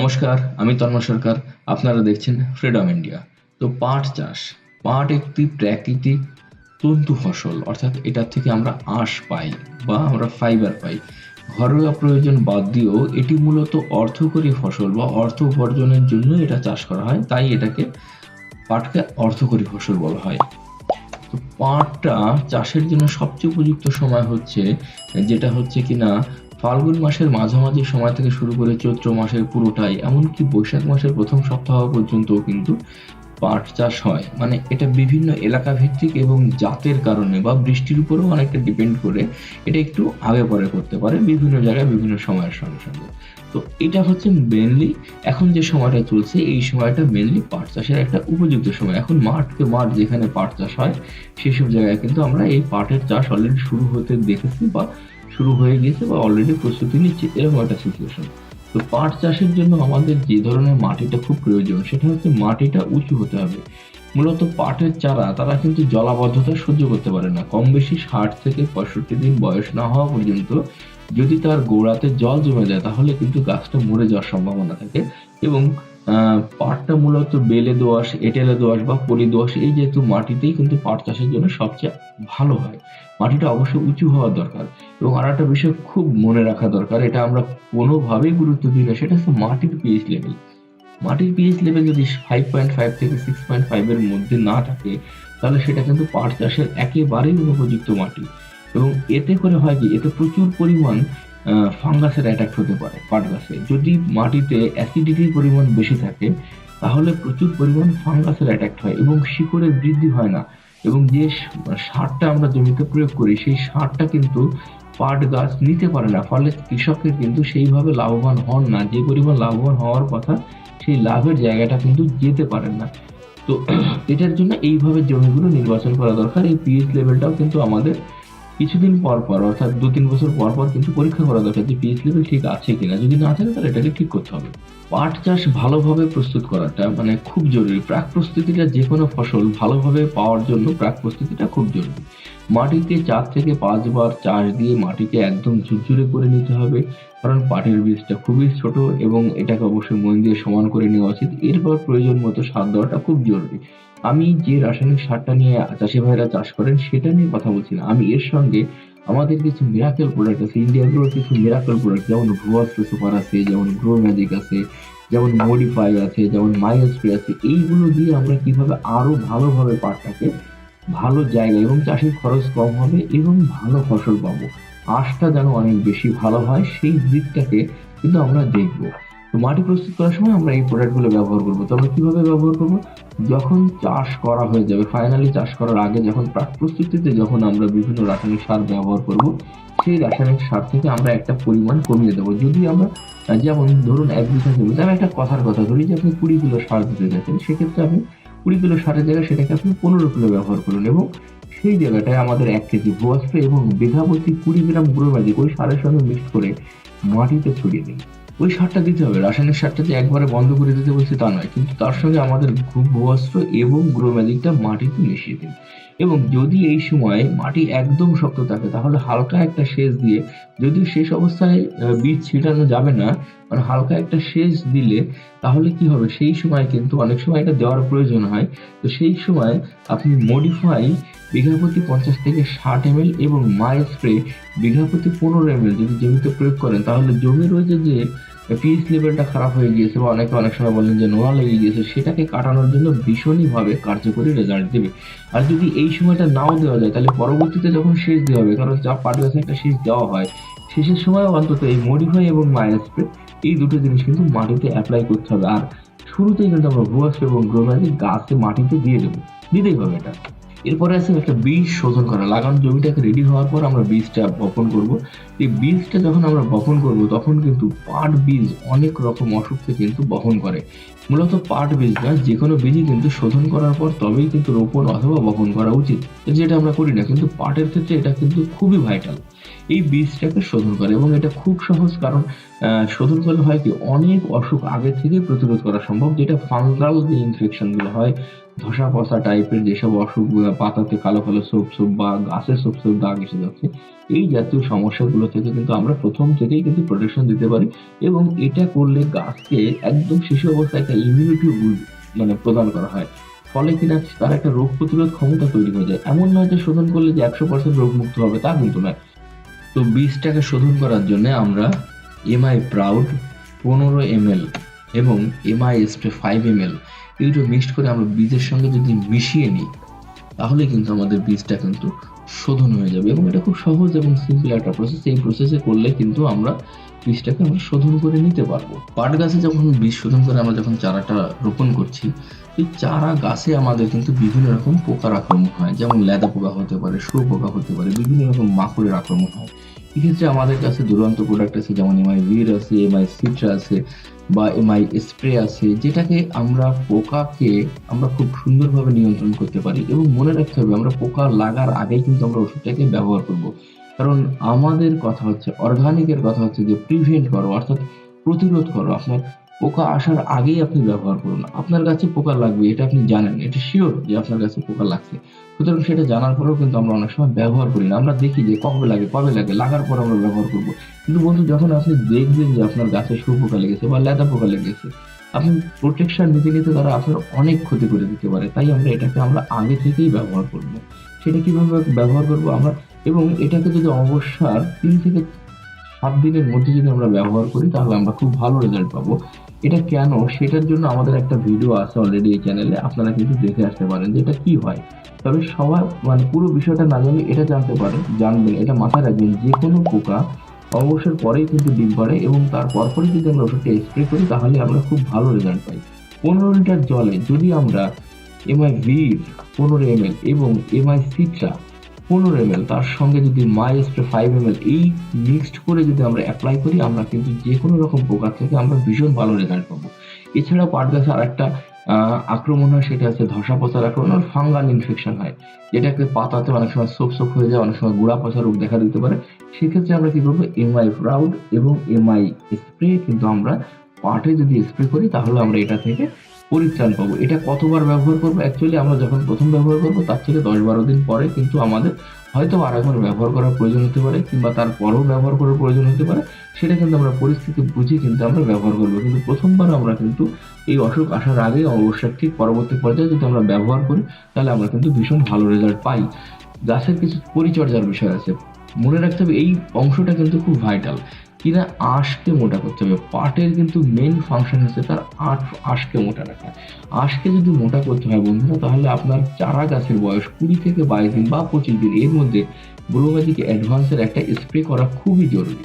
নমস্কার, আমি তন্ময় সরকার। আপনারা দেখছেন ফ্রিডম ইন্ডিয়া। তো পাট চাষ, পাট একটি প্রাকৃতিক তন্তু ফসল, অর্থাৎ এটা থেকে আমরা আঁশ পাই বা আমরা ফাইবার পাই। ঘরোয়া প্রয়োজন বাদ দিয়েও এটি মূলত অর্থকরী ফসল বা অর্থ উপার্জনের জন্য এটা চাষ করা হয়, তাই এটাকে পাটকে অর্থকরী ফসল বলা হয়। তো পাটটা চাষের জন্য সবচেয়ে উপযুক্ত সময় হচ্ছে যেটা হচ্ছে কিনা ফাল্গুন মাসের মাঝামাঝি সময় থেকে শুরু করে চৈত্র মাসের পুরোটাই, এমনকি বৈশাখ মাসের প্রথম সপ্তাহ পর্যন্ত কিন্তু পাট চাষ হয়। মানে এটা বিভিন্ন এলাকা ভিত্তিক এবং জাতের কারণে বা বৃষ্টির উপরেও অনেকটা ডিপেন্ড করে এটা একটু আগে পরে করতে পারে বিভিন্ন জায়গায় বিভিন্ন সময়ের সঙ্গে সঙ্গে। তো এটা হচ্ছে মেনলি এখন যে সময়টা চলছে, এই সময়টা মেনলি পাট চাষের একটা উপযুক্ত সময়। এখন মাঠ যেখানে পাট চাষ হয় সেসব জায়গায় কিন্তু আমরা এই পাটের চাষ অলরেডি শুরু হতে দেখেছি বা শুরু হয়ে গিয়েছে বা অলরেডি প্রস্তুতি নিচ্ছে, এরকম একটা সিচুয়েশন। তো পাট চাষের জন্য আমাদের যে ধরনের মাটিটা খুব প্রয়োজন সেটা হচ্ছে মাটিটা উঁচু হতে হবে। মূলত পাটের চারা তারা কিন্তু জলাবদ্ধতা সহ্য করতে পারে না। কম বেশি 60 থেকে 65 দিন বয়স না হওয়া পর্যন্ত যদি তার গোড়াতে জল জমে যায় তাহলে কিন্তু গাছটা মরে যাওয়ার সম্ভাবনা থাকে। এবং পাটটা মূলত বেলে দোআঁশ, এঁটেলে দোআঁশ বা পলি দোআঁশ এই যেহেতু মাটিতেই কিন্তু পাট চাষের জন্য সবচেয়ে ভালো হয়। মাটিটা অবশ্যই উঁচু হওয়া দরকার। এবং আরেকটা বিষয় খুব মনে রাখা দরকার, এটা আমরা কোনোভাবেই গুরুত্ব দিই না, সেটা হচ্ছে মাটির পিএইচ লেভেল। মাটির পিএইচ লেভেল যদি 5.5 থেকে 6.5 এর মধ্যে না থাকে তাহলে সেটা কিন্তু পাট চাষের একেবারেই অনুপযুক্ত মাটি। এবং এতে করে হয় কি, এতে প্রচুর পরিমাণ ফাঙ্গাসের অ্যাটাক হতে পারে পাট গাছে। যদি মাটিতে অ্যাসিডিটির পরিমাণ বেশি থাকে তাহলে প্রচুর পরিমাণ ফাঙ্গাসের অ্যাটাক হয় এবং শিকড়ের বৃদ্ধি হয় না। এবং যে সারটা আমরা জমিতে প্রয়োগ করি সেই সারটা কিন্তু পাট গাছ নিতে পারে না, ফলে কৃষকের কিন্তু সেইভাবে লাভবান হন না। যে পরিমাণ লাভবান হওয়ার কথা সেই লাভের জায়গাটা কিন্তু যেতে পারেন না। তো এটার জন্য এইভাবে জমিগুলো নির্বাচন করা দরকার। এই পিএইচ লেভেলটাও কিন্তু আমাদের কিছুদিন পর পর, অর্থাৎ 2-3 বছর পর পর কিন্তু পরীক্ষা করা দরকার যে পিএইচ লেভেল ঠিক আছে কিনা। যদি না থাকে তাহলে এটাকে ঠিক করতে হবে। পাট চাষ ভালোভাবে প্রস্তুত করাটা মানে খুব জরুরি। প্রাক প্রস্তুতিটা যে কোনো ফসল ভালোভাবে পাওয়ার জন্য প্রাক প্রস্তুতিটা খুব জরুরি। মাটিতে 4 থেকে 5 বার চাষ দিয়ে মাটিকে একদম ঝুরঝুরে করে নিতে হবে, কারণ পাটের বীজটা খুবই ছোট এবং এটাকে অবশ্যই মন দিয়ে সমান করে নেওয়া উচিত। এরপর প্রয়োজন মতো সার দেওয়াটা খুব জরুরি। আমি যে রাসায়নিক সারটা নিয়ে চাষি ভাইরা চাষ করেন সেটা নিয়ে কথা বলছি না, আমি এর সঙ্গে আমাদের কিছু মিরাকেল প্রোডাক্ট আছে, ইন্ডিয়াগ্রোর কিছু মিরাকেল প্রোডাক্ট, যেমন ভুয়াস্ত্র সুপার আছে, যেমন গ্রো ম্যাজিক আছে, যেমন মডিফাই আছে, যেমন মাইস্প্রে আছে। এইগুলো দিয়ে আমরা কিভাবে আরো ভালোভাবে পাটটাকে ভালো জায়গা এবং চাষের খরচ কম হবে এবং ভালো ফসল পাবো, আঁশটা যেন অনেক বেশি ভালো হয় সেই দিকটাকে কিন্তু আমরা দেখবো। তো মাটি প্রস্তুত করার সময় আমরা এই প্রোডাক্টগুলো ব্যবহার করবো। তো আমরা কিভাবে ব্যবহার করবো? যখন চাষ করা হয়ে যাবে, ফাইনালি চাষ করার আগে যখন প্রাক প্রস্তুতিতে যখন আমরা বিভিন্ন রাসায়নিক সার ব্যবহার করব, সেই রাসায়নিক সার থেকে আমরা একটা পরিমাণ কমিয়ে দেবো। যদি আমরা যেমন ধরুন 1 বিঘা জমিতে, আমি একটা কথার কথা ধরি যে আপনি 20 কিলো সার দিতে যাচ্ছেন, সেক্ষেত্রে আপনি 20 কিলো সারের জায়গায় সেটাকে আপনি 15 কিলো ব্যবহার করুন এবং সেই জায়গাটায় আমাদের 1 কেজি ভুয়াস্ত্র এবং বিঘা প্রতি 20 গ্রাম গুঁড়ো ম্যাজিক ওই সারের সঙ্গে মিক্সড করে মাটিতে ছড়িয়ে দিন। ওই সারটা দিতে হবে। রাসায়নিক সারটা যে একবারে বন্ধ করে দিতে বলছি তা নয়, কিন্তু তার সঙ্গে আমাদের ভূবস্ত্র এবং গ্রো ম্যাজিকটা মাটিতে মিশিয়ে দিন। এবং যদি এই সময় মাটি একদম শক্ত থাকে তাহলে হালকা একটা সেচ দিয়ে, যদিও শেষ অবস্থায় বীজ ছিটানো যাবে না, মানে হালকা একটা সেচ দিলে তাহলে কি হবে, সেই সময় কিন্তু অনেক সময় এটা দেওয়ার প্রয়োজন হয়। তো সেই সময় আপনি মডিফাই বিঘা প্রতি 50 থেকে 60 ml এবং মাইস্প্রে বিঘা প্রতি 15 ml যদি জমিতে প্রয়োগ করেন তাহলে জমির ওই যে পিএইচ লেভেলটা খারাপ হয়ে গিয়েছে বা অনেকে অনেক সময় বলেন যে নোনা লেগে গিয়েছে, সেটাকে কাটানোর জন্য ভীষণই ভাবে কার্যকরী রেজাল্ট দেবে। আর যদি এই সময়টা নাও দেওয়া যায় তাহলে পরবর্তীতে যখন সেচ দেওয়া হবে, কারণ যা পাট গাছে একটা সেচ দেওয়া হয়, শেষের সময় অন্তত এই মডিফাই এবং মাইস্প্রে এই দুটো জিনিস কিন্তু মাটিতে অ্যাপ্লাই করতে হবে। আর শুরুতেই কিন্তু আমরা ভুয়াস্ত্র এবং গ্রো ম্যাজিক গাছে মাটিতে দিয়ে দেবো, দিতেই হবে এটা। এরপরে আছে একটা বীজ শোধন করা। লাগানো জমিটাকে রেডি হওয়ার পর আমরা বীজটা বপন করব। এই বীজটা যখন আমরা বপন করব তখন কিন্তু পাট বীজ অনেক রকম অসুখকে কিন্তু বহন করে। মূলত পাট বীজ না, যে কোনো বীজই কিন্তু শোধন করার পর তবেই কিন্তু রোপণ অথবা বপন করা উচিত, যেটা আমরা করি না। কিন্তু পাটের ক্ষেত্রে এটা কিন্তু খুবই ভাইটাল, এই বীজটাকে শোধন করে। এবং এটা খুব সহজ, কারণ শোধন করলে হয় কি, অনেক অসুখ আগে থেকে প্রতিরোধ করা সম্ভব, যেটা ফাঙ্গাল যে ইনফেকশন গুলো হয় ধসা পচা টাইপের যেসব অসুখ, পাতাতে কালো কালো ছোপ ছোপ বা গাছে ছোপ ছোপ দাগ এসে যাচ্ছে, এই জাতীয় সমস্যাগুলো থেকে কিন্তু আমরা প্রথম থেকেই কিন্তু প্রোটেকশন দিতে পারি। এবং এটা করলে গাছকে একদম শিশু অবস্থায় একটা ইমিউনিটি প্রদান করা হয়, ফলে কিনা তার একটা রোগ প্রতিরোধ ক্ষমতা তৈরি হয়ে যায়। এমন নয় যে শোধন করলে যে 100% রোগ মুক্ত হবে, তা কিন্তু নয়। তো বীজটাকে শোধন করার জন্য আমরা এমআই প্রাউড 15 ml এবং এমআই স্প্রে 5 ml এই দুটো মিক্সড করে আমরা বীজের সঙ্গে যদি মিশিয়ে নিই, তাহলে কিন্তু আমাদের বীজটা কিন্তু শোধন হয়ে যাবে। এবং এটা খুব সহজ এবং সিম্পল একটা প্রসেস। এই প্রসেসে করলে কিন্তু আমরা বীজটাকে আমরা শোধন করে নিতে পারবো। পাট গাছে যখন বীজ শোধন করে আমরা যখন চারাটা রোপণ করছি, এই চারা গাছে আমাদের কিন্তু বিভিন্ন রকম পোকার আক্রমণ হয়, যেমন লেদা পোকা হতে পারে, শুঁয়োপোকা হতে পারে, বিভিন্ন রকম মাকড়ের আক্রমণ হয়। এক্ষেত্রে আমাদের কাছে দুরন্ত প্রোডাক্ট আছে, যেমন এমআই ভির আছে, এমআই সিট্রা আছে বা এমআই স্প্রে আছে, যেটাকে আমরা পোকাকে আমরা খুব সুন্দরভাবে নিয়ন্ত্রণ করতে পারি। এবং মনে রাখতে হবে, আমরা পোকা লাগার আগেই কিন্তু আমরা ওষুধটাকে ব্যবহার করব। কারণ আমাদের কথা হচ্ছে, অর্গানিকের কথা হচ্ছে যে প্রিভেন্ট করো, অর্থাৎ প্রতিরোধ করো। আপনার পোকা আসার আগেই আপনি ব্যবহার করুন। আপনার গাছে পোকা লাগবে, এটা আপনি জানেন, এটা শিওর যে আপনার গাছে পোকা লাগছে। সুতরাং সেটা জানার পরেও কিন্তু আমরা অনেক সময় ব্যবহার করি না। আমরা দেখি যে কবে লাগে, লাগার পর আমরা ব্যবহার করব। কিন্তু বন্ধু, যখন আপনি দেখবেন যে আপনার গাছে শুঁয়োপোকা লেগেছে বা লেদা পোকা লেগেছে, আপনি প্রোটেকশন নিতে নিতে তারা আপনার অনেক ক্ষতি করে দিতে পারে। তাই আমরা আগে থেকেই ব্যবহার করব। সেটা কিভাবে ব্যবহার করব আমরা, এবং এটাকে যদি অবসর 3 থেকে 7 দিনের মধ্যে যদি আমরা ব্যবহার করি, তাহলে আমরা খুব ভালো রেজাল্ট পাবো। এটা কেন, সেটার জন্য আমাদের একটা ভিডিও আছে অলরেডি এই চ্যানেলে, আপনারা কিন্তু দেখে আসতে পারেন যে এটা কি হয়। তবে সবার পুরো বিষয়টা না জানলে এটা জানবেন, এটা মাথায় রাখবেন, যে কোনো পোকা অবসর পরেই কিন্তু ডিম পাড়ে, এবং তার পরপরই যদি আমরা ওষুধটা স্প্রে করি, তাহলে আমরা খুব ভালো রেজাল্ট পাই। 15 লিটার জলে যদি আমরা এমআই ভির 15 ml এবং এমআই সিট্রা 15 ml, তার সঙ্গে যদি মাই স্প্রে 5 ml, এই মিক্সড করে যদি আমরা অ্যাপ্লাই করি, আমরা কিন্তু যে কোনো রকম পোকা থেকে আমরা ভীষণ ভালো রেজাল্ট পাবো। এছাড়াও পাট গাছে আর একটা আক্রমণ হয়, সেটা হচ্ছে ধসা পচার আক্রমণ, ফাঙ্গাল ইনফেকশন হয়, যেটাকে পাতাতে অনেক সময় সোপ সোপ হয়ে যায়, অনেক সময় গোড়া পচা রোগ দেখা দিতে পারে। সেক্ষেত্রে আমরা কি করবো, এমআই প্রাউড এবং এমআই স্প্রে কিন্তু আমরা পাটে যদি স্প্রে করি, তাহলে আমরা এটা থেকে পরিত্রাণ পাবো। এটা কতবার ব্যবহার করবো, অ্যাকচুয়ালি আমরা যখন প্রথম ব্যবহার করবো তার থেকে 10-12 দিন পরে কিন্তু আমাদের হয়তো আরেকবার ব্যবহার করার প্রয়োজন হতে পারে, কিংবা তারপরেও ব্যবহার করার প্রয়োজন হতে পারে। সেটা কিন্তু আমরা পরিস্থিতি বুঝে কিন্তু আমরা ব্যবহার করবো। কিন্তু প্রথমবার আমরা কিন্তু এই অসুখ আসার আগে অবশ্যই ঠিক পরবর্তী পর্যায়ে যদি আমরা ব্যবহার করি, তাহলে আমরা কিন্তু ভীষণ ভালো রেজাল্ট পাই। গাছের কিছু পরিচর্যার বিষয় আছে, মনে রাখতে হবে এই অংশটা কিন্তু খুব ভাইটাল। কিনা আঁশকে মোটা করতে হবে। পাটের কিন্তু মেন ফাংশন হচ্ছে তার আঁশকে মোটা রাখা। আঁশকে যদি মোটা করতে হয় বন্ধুরা, তাহলে আপনার চারা গাছের বয়স 20 থেকে 22 দিন বা 25 দিন, এর মধ্যে গ্রোম্যাজিক অ্যাডভান্সের একটা স্প্রে করা খুবই জরুরি।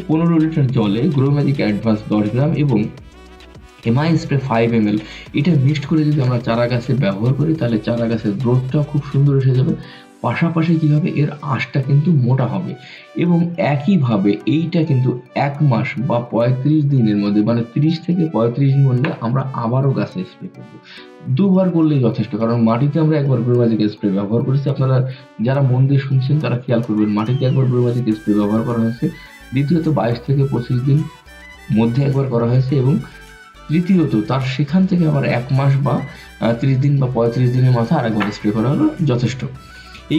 15 লিটার জলে গ্রোম্যাজিক অ্যাডভান্স 10 গ্রাম এবং এমআই স্প্রে 5 ml, এটা মিক্সড করে যদি আমরা চারা গাছে ব্যবহার করি, তাহলে চারা গাছের গ্রোথটাও খুব সুন্দর এসে যাবে। পাশাপাশি কি হবে, এর আঁশটা কিন্তু মোটা হবে। এবং একইভাবে এইটা কিন্তু 1 মাস বা 35 দিনের মধ্যে, 30 থেকে 35 দিনের মধ্যে আমরা আবারও গাছে স্প্রে করবো। দুবার করলেই যথেষ্ট, কারণ মাটিতে আমরা একবার গ্রোম্যাজিক স্প্রে ব্যবহার করেছি। আপনারা যারা মন দিয়ে শুনছেন তারা খেয়াল করবেন, মাটিতে একবার গ্রোম্যাজিক স্প্রে ব্যবহার করা হয়েছে, দ্বিতীয়ত 22 থেকে 25 দিন মধ্যে একবার করা হয়েছে, এবং তৃতীয়ত তার সেখান থেকে আবার 1 মাস বা 30 দিন বা 35 দিনের মাথায় আরেকবার স্প্রে করা হলো যথেষ্ট।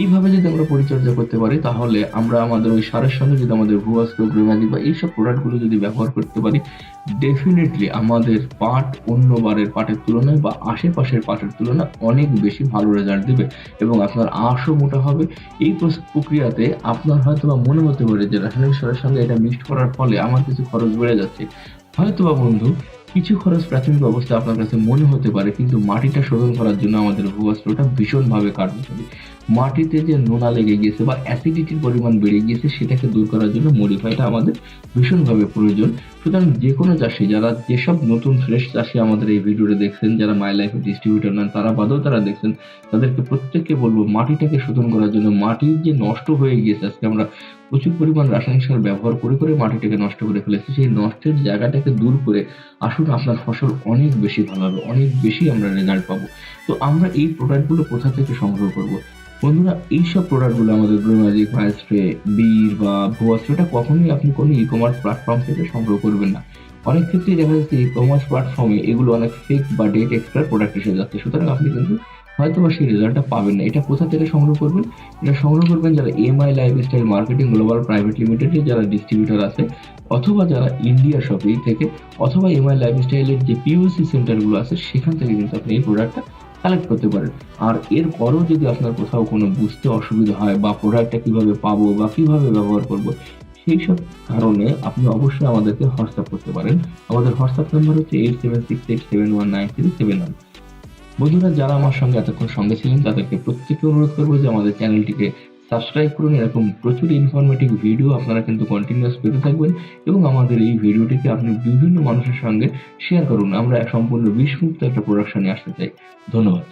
এইভাবে যদি আমরা পরিচর্যা করতে পারি, তাহলে আমরা আমাদের ওই সারের সঙ্গে যদি আমাদের ভুয়াস্কো, গ্রোম্যাজিক বা এইসব প্রোডাক্টগুলো যদি ব্যবহার করতে পারি, ডেফিনেটলি আমাদের পাট অন্য বারের পাটের তুলনায় বা আশেপাশের পাটের তুলনায় অনেক বেশি ভালো রেজাল্ট দিবে, এবং আপনার আঁশও মোটা হবে। এই প্রক্রিয়াতে আপনার হয়তো বা মনে হতে পারে যে রাসায়নিক সারের সঙ্গে এটা মিক্সড করার ফলে আমার কিছু খরচ বেড়ে যাচ্ছে। হয়তোবা বন্ধু, কিছু খরচ প্রাথমিক অবস্থায় আপনার কাছে মনে হতে পারে, কিন্তু মাটিটা শোধন করার জন্য আমাদের ভূবস্ত্রটা ভীষণভাবে কার্যকরী। মাটিতে যে নোনা লেগে গিয়েছে বা অ্যাসিডিটির পরিমাণ বেড়ে গিয়েছে, সেটাকে দূর করার জন্য মডিফাইটা আমাদের ভীষণভাবে প্রয়োজন। সুতরাং যে কোনো চাষি, যারা যেসব নতুন ফ্রেশ চাষি আমাদের এই ভিডিওটা দেখছেন, যারা মাই লাইফের ডিস্ট্রিবিউটর নন, তারা বাদেও তারা দেখছেন, তাদেরকে প্রত্যেককে বলবো মাটিটাকে শোধন করার জন্য, মাটির যে নষ্ট হয়ে গিয়েছে, আজকে আমরা প্রচুর পরিমাণ রাসায়নিক সার ব্যবহার করে করে মাটিটাকে নষ্ট করে ফেলেছি, সেই নষ্টের জায়গাটাকে দূর করে আসুন, আপনার ফসল অনেক বেশি ভালো হবে, অনেক বেশি আমরা রেজাল্ট পাবো। তো আমরা এই প্রোডাক্টগুলো কোথা থেকে সংগ্রহ করব বন্ধুরা? এইসব প্রোডাক্টগুলো আমাদের গ্রোম্যাজিক, মাইস্ট্রে, বীর বা ভুয়াস্ত্র, এটা কখনোই আপনি কোনো ই-কমার্স প্ল্যাটফর্ম থেকে সংগ্রহ করবেন না। অনেক ক্ষেত্রেই দেখা যাচ্ছে ই-কমার্স প্ল্যাটফর্মে এগুলো অনেক ফেক বা ডেট এক্সপায়ার প্রোডাক্ট এসে যাচ্ছে, সুতরাং আপনি কিন্তু হয়তো বা সেই রেজাল্টটা পাবেন না। এটা কোথা থেকে সংগ্রহ করবেন? এটা সংগ্রহ করবেন যারা MI lifestyle marketing global private লিমিটেডের যারা ডিস্ট্রিবিউটর আছে, অথবা যারা ইন্ডিয়া শপিং থেকে, অথবা এমআই লাইফস্টাইলের যে পিওসি সেন্টারগুলো আছে সেখান থেকে কিন্তু আপনি এই প্রোডাক্টটা কালেক্ট করতে পারেন। আর এরপরও যদি আপনার কোথাও কোনো বুঝতে অসুবিধা হয় বা প্রোডাক্টটা কিভাবে পাবো বা কিভাবে ব্যবহার করব, সেইসব কারণে আপনি অবশ্যই আমাদেরকে হোয়াটসঅ্যাপ করতে পারেন। আমাদের হোয়াটসঅ্যাপ নাম্বার হচ্ছে 8768719371। বন্ধুরা, যারা আমার সঙ্গে এতক্ষণ সঙ্গে ছিলেন তাদেরকে প্রত্যেককে অনুরোধ করবো যে আমাদের চ্যানেলটিকে সাবস্ক্রাইব করুন। এরকম প্রচুর ইনফরমেটিভ ভিডিও আপনারা কিন্তু কন্টিনিউয়াস পেতে থাকবেন, এবং আমাদের এই ভিডিওটিকে আপনি বিভিন্ন মানুষের সঙ্গে শেয়ার করুন। আমরা সম্পূর্ণ বিষমুক্ত একটা প্রোডাকশনে আসতে চাই। ধন্যবাদ।